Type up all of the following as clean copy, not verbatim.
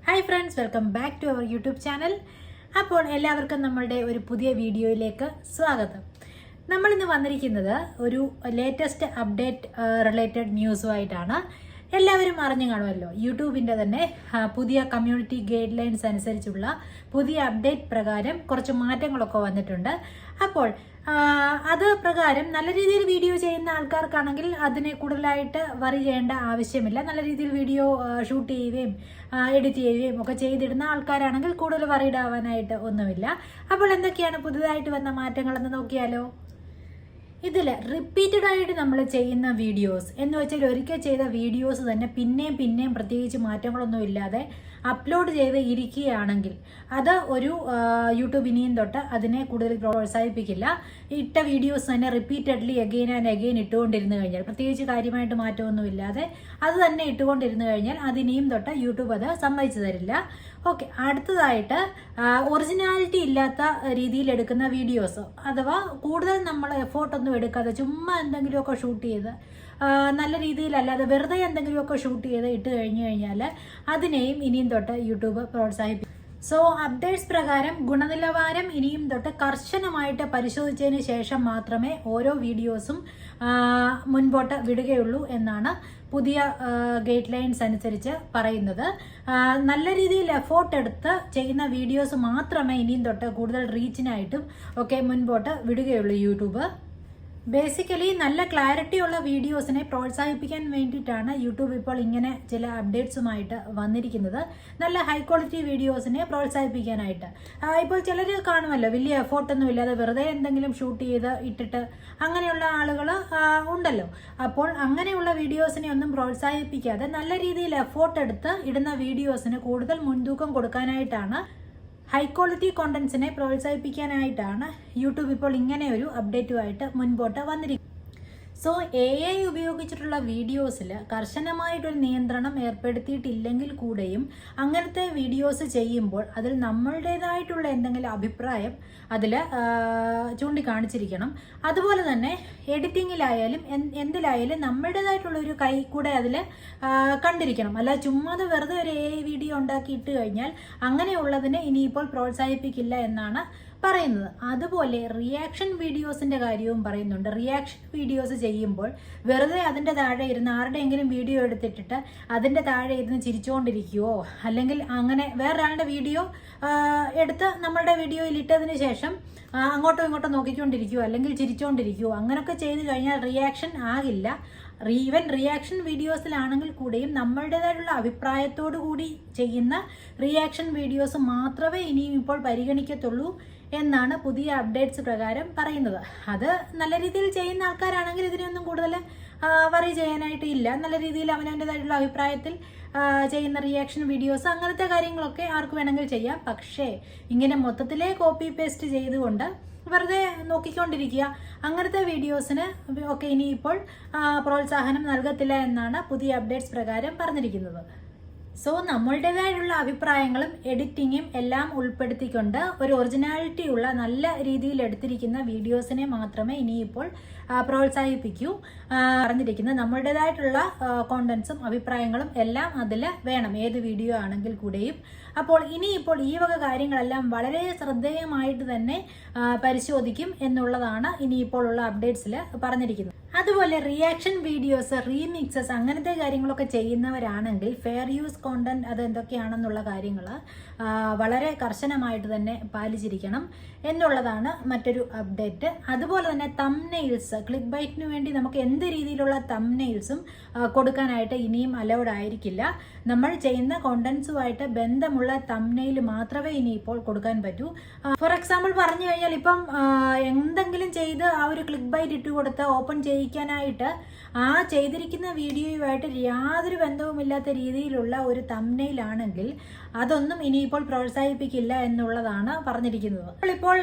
Hi friends, welcome back to our YouTube channel. അപ്പോൾ എല്ലാവർക്കും നമ്മളുടെ ഒരു പുതിയ വീഡിയോയിലേക്ക് സ്വാഗതം. നമ്മളിന്ന് വന്നിരിക്കുന്നത് ഒരു ലേറ്റസ്റ്റ് അപ്ഡേറ്റ് റിലേറ്റഡ് ന്യൂസുമായിട്ടാണ്. എല്ലാവരും അറിഞ്ഞു കാണുമല്ലോ, യൂട്യൂബിൻ്റെ തന്നെ പുതിയ കമ്മ്യൂണിറ്റി ഗൈഡ് ലൈൻസ് അനുസരിച്ചുള്ള പുതിയ അപ്ഡേറ്റ് പ്രകാരം കുറച്ച് മാറ്റങ്ങളൊക്കെ വന്നിട്ടുണ്ട്. അപ്പോൾ അത് പ്രകാരം നല്ല രീതിയിൽ വീഡിയോ ചെയ്യുന്ന ആൾക്കാർക്കാണെങ്കിൽ അതിനെ കൂടുതലായിട്ട് വറി ചെയ്യേണ്ട ആവശ്യമില്ല. നല്ല രീതിയിൽ വീഡിയോ ഷൂട്ട് ചെയ്യുകയും എഡിറ്റ് ചെയ്യുകയും ഒക്കെ ചെയ്തിടുന്ന ആൾക്കാരാണെങ്കിൽ കൂടുതൽ വറീഡ് ആവാനായിട്ട് ഒന്നുമില്ല. അപ്പോൾ എന്തൊക്കെയാണ് പുതുതായിട്ട് വന്ന മാറ്റങ്ങളെന്ന് നോക്കിയാലോ. ഇതിൽ റിപ്പീറ്റഡ് ആയിട്ട് നമ്മൾ ചെയ്യുന്ന വീഡിയോസ് എന്ന് വെച്ചാൽ ഒരിക്കൽ ചെയ്ത വീഡിയോസ് തന്നെ പിന്നെയും പ്രത്യേകിച്ച് മാറ്റങ്ങളൊന്നും ഇല്ലാതെ അപ്ലോഡ് ചെയ്ത് ഇരിക്കുകയാണെങ്കിൽ അത് ഒരു യൂട്യൂബ് ഇനിയും തൊട്ട് അതിനെ കൂടുതൽ പ്രോത്സാഹിപ്പിക്കില്ല. ഇട്ട വീഡിയോസ് തന്നെ റിപ്പീറ്റഡ്ലി അഗെയിൻ ആൻഡ് അഗെയിൻ ഇട്ടുകൊണ്ടിരുന്നു കഴിഞ്ഞാൽ, പ്രത്യേകിച്ച് കാര്യമായിട്ട് മാറ്റമൊന്നും ഇല്ലാതെ അത് തന്നെ ഇട്ടുകൊണ്ടിരുന്നു കഴിഞ്ഞാൽ അതിനെയും തൊട്ട് യൂട്യൂബ് അത് സമ്മതിച്ചു തരില്ല. ഓക്കെ, അടുത്തതായിട്ട് ഒറിജിനാലിറ്റി ഇല്ലാത്ത രീതിയിൽ എടുക്കുന്ന വീഡിയോസ്, അഥവാ കൂടുതൽ നമ്മൾ എഫേർട്ടൊന്നും എടുക്കാതെ ചുമ്മാ എന്തെങ്കിലുമൊക്കെ ഷൂട്ട് ചെയ്ത് നല്ല രീതിയിലല്ലാതെ വെറുതെ എന്തെങ്കിലുമൊക്കെ ഷൂട്ട് ചെയ്ത് ഇട്ട് കഴിഞ്ഞാൽ അതിനെയും ഇനിയും തൊട്ട് യൂട്യൂബ് പ്രോത്സാഹിപ്പിക്കും. സോ അപ്ഡേറ്റ്സ് പ്രകാരം ഗുണനിലവാരം ഇനിയും തൊട്ട് കർശനമായിട്ട് പരിശോധിച്ചതിന് ശേഷം മാത്രമേ ഓരോ വീഡിയോസും മുൻപോട്ട് വിടുകയുള്ളൂ എന്നാണ് പുതിയ ഗൈഡ് ലൈൻസ് അനുസരിച്ച് പറയുന്നത്. നല്ല രീതിയിൽ എഫോർട്ട് എടുത്ത് ചെയ്യുന്ന വീഡിയോസ് മാത്രമേ ഇനിയും തൊട്ട് കൂടുതൽ റീച്ചിനായിട്ടും ഒക്കെ മുൻപോട്ട് വിടുകയുള്ളൂ യൂട്യൂബ്. ബേസിക്കലി നല്ല ക്ലാരിറ്റി ഉള്ള വീഡിയോസിനെ പ്രോത്സാഹിപ്പിക്കാൻ വേണ്ടിയിട്ടാണ് യൂട്യൂബ് ഇപ്പോൾ ഇങ്ങനെ ചില അപ്ഡേറ്റ്സുമായിട്ട് വന്നിരിക്കുന്നത്. നല്ല ഹൈ ക്വാളിറ്റി വീഡിയോസിനെ പ്രോത്സാഹിപ്പിക്കാനായിട്ട്. ഇപ്പോൾ ചിലർ കാണുമല്ലോ, വലിയ എഫോർട്ടൊന്നും ഇല്ലാതെ വെറുതെ എന്തെങ്കിലും ഷൂട്ട് ചെയ്ത് ഇട്ടിട്ട് അങ്ങനെയുള്ള ആളുകൾ ഉണ്ടല്ലോ. അപ്പോൾ അങ്ങനെയുള്ള വീഡിയോസിനെ ഒന്നും പ്രോത്സാഹിപ്പിക്കാതെ നല്ല രീതിയിൽ എഫോർട്ട് എടുത്ത് ഇടുന്ന വീഡിയോസിന് കൂടുതൽ മുൻതൂക്കം കൊടുക്കാനായിട്ടാണ്, ഹൈ ക്വാളിറ്റി കോണ്ടന്റ്സിനെ പ്രോത്സാഹിപ്പിക്കാനായിട്ടാണ് യൂട്യൂബ് ഇപ്പോൾ ഇങ്ങനെ ഒരു അപ്ഡേറ്റുമായിട്ട് മുൻപോട്ട് വന്നിരിക്കുന്നത്. സോ AI ഉപയോഗിച്ചിട്ടുള്ള വീഡിയോസിൽ കർശനമായിട്ടൊരു നിയന്ത്രണം ഏർപ്പെടുത്തിയിട്ടില്ലെങ്കിൽ കൂടെയും അങ്ങനത്തെ വീഡിയോസ് ചെയ്യുമ്പോൾ അതിൽ നമ്മളുടേതായിട്ടുള്ള എന്തെങ്കിലും അഭിപ്രായം അതിൽ ചൂണ്ടിക്കാണിച്ചിരിക്കണം. അതുപോലെ തന്നെ എഡിറ്റിങ്ങിലായാലും എന്തിലായാലും നമ്മളുടേതായിട്ടുള്ളൊരു കൈ കൂടെ അതിൽ കണ്ടിരിക്കണം. അല്ല ചുമ്മാതെ വെറുതെ ഒരു AI വീഡിയോ ഉണ്ടാക്കി ഇട്ട് കഴിഞ്ഞാൽ അങ്ങനെയുള്ളതിനെ ഇനിയിപ്പോൾ പ്രോത്സാഹിപ്പിക്കില്ല എന്നാണ് പറയുന്നത്. അതുപോലെ റിയാക്ഷൻ വീഡിയോസിന്റെ കാര്യവും പറയുന്നുണ്ട്. റിയാക്ഷൻ വീഡിയോസ് ചെയ്യുമ്പോൾ വെറുതെ അതിൻ്റെ താഴെ ഇരുന്ന് ആരുടെയെങ്കിലും വീഡിയോ എടുത്തിട്ടിട്ട് അതിൻ്റെ താഴെ ഇരുന്ന് ചിരിച്ചുകൊണ്ടിരിക്കുകയോ, അല്ലെങ്കിൽ അങ്ങനെ വേറൊരാളുടെ വീഡിയോ എടുത്ത് നമ്മളുടെ വീഡിയോയിൽ ഇട്ടതിന് ശേഷം അങ്ങോട്ടോ ഇങ്ങോട്ടോ നോക്കിക്കൊണ്ടിരിക്കുകയോ അല്ലെങ്കിൽ ചിരിച്ചുകൊണ്ടിരിക്കുകയോ അങ്ങനെയൊക്കെ ചെയ്ത് കഴിഞ്ഞാൽ റിയാക്ഷൻ ആകില്ല. ഈവൻ റിയാക്ഷൻ വീഡിയോസിലാണെങ്കിൽ കൂടെയും നമ്മളുടേതായിട്ടുള്ള അഭിപ്രായത്തോടു കൂടി ചെയ്യുന്ന റിയാക്ഷൻ വീഡിയോസ് മാത്രമേ ഇനിയും ഇപ്പോൾ പരിഗണിക്കത്തുള്ളൂ എന്നാണ് പുതിയ അപ്ഡേറ്റ്സ് പ്രകാരം പറയുന്നത്. അത് നല്ല രീതിയിൽ ചെയ്യുന്ന ആൾക്കാരാണെങ്കിൽ ഇതിനൊന്നും കൂടുതൽ വറി ചെയ്യാനായിട്ട് ഇല്ല. നല്ല രീതിയിൽ അവനവൻ്റെതായിട്ടുള്ള അഭിപ്രായത്തിൽ ചെയ്യുന്ന റിയാക്ഷൻ വീഡിയോസ് അങ്ങനത്തെ കാര്യങ്ങളൊക്കെ ആർക്ക് വേണമെങ്കിൽ ചെയ്യാം. പക്ഷേ ഇങ്ങനെ മൊത്തത്തിലെ കോപ്പി പേസ്റ്റ് ചെയ്തുകൊണ്ട് വെറുതെ നോക്കിക്കൊണ്ടിരിക്കുക അങ്ങനത്തെ വീഡിയോസിന് ഒക്കെ ഇനിയിപ്പോൾ പ്രോത്സാഹനം നൽകത്തില്ല എന്നാണ് പുതിയ അപ്ഡേറ്റ്സ് പ്രകാരം പറഞ്ഞിരിക്കുന്നത്. സോ നമ്മളുടേതായിട്ടുള്ള അഭിപ്രായങ്ങളും എഡിറ്റിങ്ങും എല്ലാം ഉൾപ്പെടുത്തിക്കൊണ്ട് ഒരു ഒറിജിനാലിറ്റി ഉള്ള നല്ല രീതിയിൽ എടുത്തിരിക്കുന്ന വീഡിയോസിനെ മാത്രമേ ഇനിയിപ്പോൾ പ്രോത്സാഹിപ്പിക്കൂ. പറഞ്ഞിരിക്കുന്നത് നമ്മളുടേതായിട്ടുള്ള കോണ്ടന്റ്സും അഭിപ്രായങ്ങളും എല്ലാം അതിൽ വേണം, ഏത് വീഡിയോ ആണെങ്കിൽ കൂടെയും. അപ്പോൾ ഇനിയിപ്പോൾ ഈ വക കാര്യങ്ങളെല്ലാം വളരെ ശ്രദ്ധേയമായിട്ട് തന്നെ പരിശോധിക്കും എന്നുള്ളതാണ് ഇനിയിപ്പോൾ ഉള്ള അപ്ഡേറ്റ്സിൽ പറഞ്ഞിരിക്കുന്നത്. അതുപോലെ റിയാക്ഷൻ വീഡിയോസ്, റീമിക്സസ് അങ്ങനത്തെ കാര്യങ്ങളൊക്കെ ചെയ്യുന്നവരാണെങ്കിൽ ഫെയർ യൂസ് കോണ്ടന്റ് അത് എന്തൊക്കെയാണെന്നുള്ള കാര്യങ്ങൾ വളരെ കർശനമായിട്ട് തന്നെ പാലിച്ചിരിക്കണം എന്നുള്ളതാണ് മറ്റൊരു അപ്ഡേറ്റ്. അതുപോലെ തന്നെ തംബ്നെയിൽസ്, ക്ലിക്ക് ബൈറ്റിന് വേണ്ടി നമുക്ക് എന്ത് രീതിയിലുള്ള തംബ്നെയിൽസും കൊടുക്കാനായിട്ട് ഇനിയും അലൗഡ് ആയിരിക്കില്ല. നമ്മൾ ചെയ്യുന്ന കോണ്ടന്റ്സുമായിട്ട് ബന്ധമുള്ള തംബ്നെയിൽ മാത്രമേ ഇനിയിപ്പോൾ കൊടുക്കാൻ പറ്റൂ. ഫോർ എക്സാമ്പിൾ പറഞ്ഞു കഴിഞ്ഞാൽ ഇപ്പം എന്തെങ്കിലും ചെയ്ത് ആ ഒരു ക്ലിക്ക് ബൈറ്റ് ഇട്ട് കൊടുത്ത് ഓപ്പൺ ചെയ്യിക്കാനായിട്ട് ആ ചെയ്തിരിക്കുന്ന വീഡിയോയുമായിട്ട് യാതൊരു ബന്ധവുമില്ലാത്ത രീതിയിലുള്ള ഒരു തംബ്നെയിലാണെങ്കിൽ അതൊന്നും ഇനിയിപ്പോൾ പ്രോത്സാഹിപ്പിക്കില്ല എന്നുള്ളതാണ് പറഞ്ഞിരിക്കുന്നത്. ഇപ്പോൾ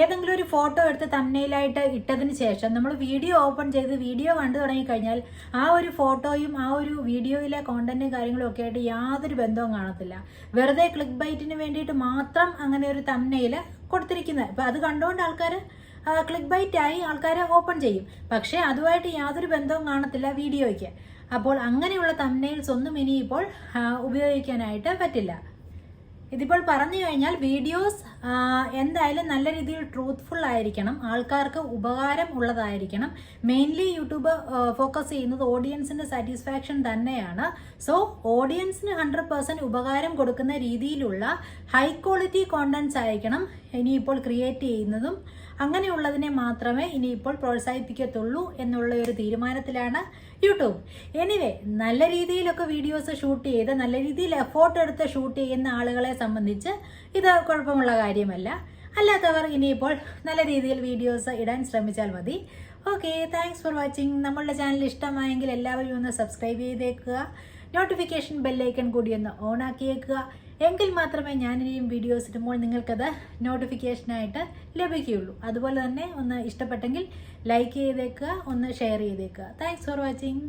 ഏതെങ്കിലും ഒരു ഫോട്ടോ എടുത്ത് തംബ്നെയിലായിട്ട് ഇട്ടതിന് ശേഷം നമ്മൾ വീഡിയോ ഓപ്പൺ ചെയ്ത് വീഡിയോ കണ്ടു തുടങ്ങിക്കഴിഞ്ഞാൽ ആ ഒരു ഫോട്ടോയും ആ ഒരു വീഡിയോയിലെ കോണ്ടന്റും കാര്യങ്ങളും ഒക്കെ ആയിട്ട് യാതൊരു ബന്ധവും കാണത്തില്ല. വെറുതെ ക്ലിക്ക് ബൈറ്റിന് വേണ്ടിയിട്ട് മാത്രം അങ്ങനെ ഒരു തംബ്നെയിൽ കൊടുത്തിരിക്കുന്നത്. അപ്പം അത് കണ്ടുകൊണ്ട് ആൾക്കാർ ക്ലിക്ക് ബൈറ്റ് ആയി ആൾക്കാരെ ഓപ്പൺ ചെയ്യും. പക്ഷേ അതുമായിട്ട് യാതൊരു ബന്ധവും കാണത്തില്ല വീഡിയോയ്ക്ക്. അപ്പോൾ അങ്ങനെയുള്ള തംബ്നെയിൽസ് ഒന്നും ഇനിയിപ്പോൾ ഉപയോഗിക്കാനായിട്ട് പറ്റില്ല. ഇതിപ്പോൾ പറഞ്ഞു കഴിഞ്ഞാൽ വീഡിയോസ് എന്തായാലും നല്ല രീതിയിൽ ട്രൂത്ത്ഫുൾ ആയിരിക്കണം, ആൾക്കാർക്ക് ഉപകാരം ഉള്ളതായിരിക്കണം. മെയിൻലി യൂട്യൂബ് ഫോക്കസ് ചെയ്യുന്നത് ഓഡിയൻസിന്റെ സാറ്റിസ്ഫാക്ഷൻ തന്നെയാണ്. സോ ഓഡിയൻസിന് 100% ഉപകാരം കൊടുക്കുന്ന രീതിയിലുള്ള ഹൈ ക്വാളിറ്റി കോണ്ടന്റ്സ് ആയിരിക്കണം ഇനിയിപ്പോൾ ക്രിയേറ്റ് ചെയ്യുന്നതും. അങ്ങനെയുള്ളതിനെ മാത്രമേ ഇനിയിപ്പോൾ പ്രോത്സാഹിപ്പിക്കത്തുള്ളൂ എന്നുള്ള ഒരു തീരുമാനത്തിലാണ് യൂട്യൂബ്. എനിവേ, നല്ല രീതിയിലൊക്കെ വീഡിയോസ് ഷൂട്ട് ചെയ്ത് നല്ല രീതിയിൽ എഫോർട്ട് എടുത്ത് ഷൂട്ട് ചെയ്യുന്ന ആളുകളെ സംബന്ധിച്ച് ഇത് കുഴപ്പമുള്ള കാര്യമല്ല. അല്ലാത്തവർ ഇനിയിപ്പോൾ നല്ല രീതിയിൽ വീഡിയോസ് ഇടാൻ ശ്രമിച്ചാൽ മതി. Okay, thanks for watching. നമ്മളുടെ ചാനൽ ഇഷ്ടമായെങ്കിൽ എല്ലാവരും ഒന്ന് സബ്സ്ക്രൈബ് ചെയ്തേക്കുക. നോട്ടിഫിക്കേഷൻ ബെല്ലൈക്കൺ കൂടി ഒന്ന് ഓൺ ആക്കിയേക്കുക. എങ്കിൽ മാത്രമേ ഞാനിനിയും വീഡിയോസ് ഇടുമ്പോൾ നിങ്ങൾക്കത് നോട്ടിഫിക്കേഷനായിട്ട് ലഭിക്കുകയുള്ളൂ. അതുപോലെ തന്നെ ഒന്ന് ഇഷ്ടപ്പെട്ടെങ്കിൽ ലൈക്ക് ചെയ്തേക്കുക, ഒന്ന് ഷെയർ ചെയ്തേക്കുക. Thanks for watching.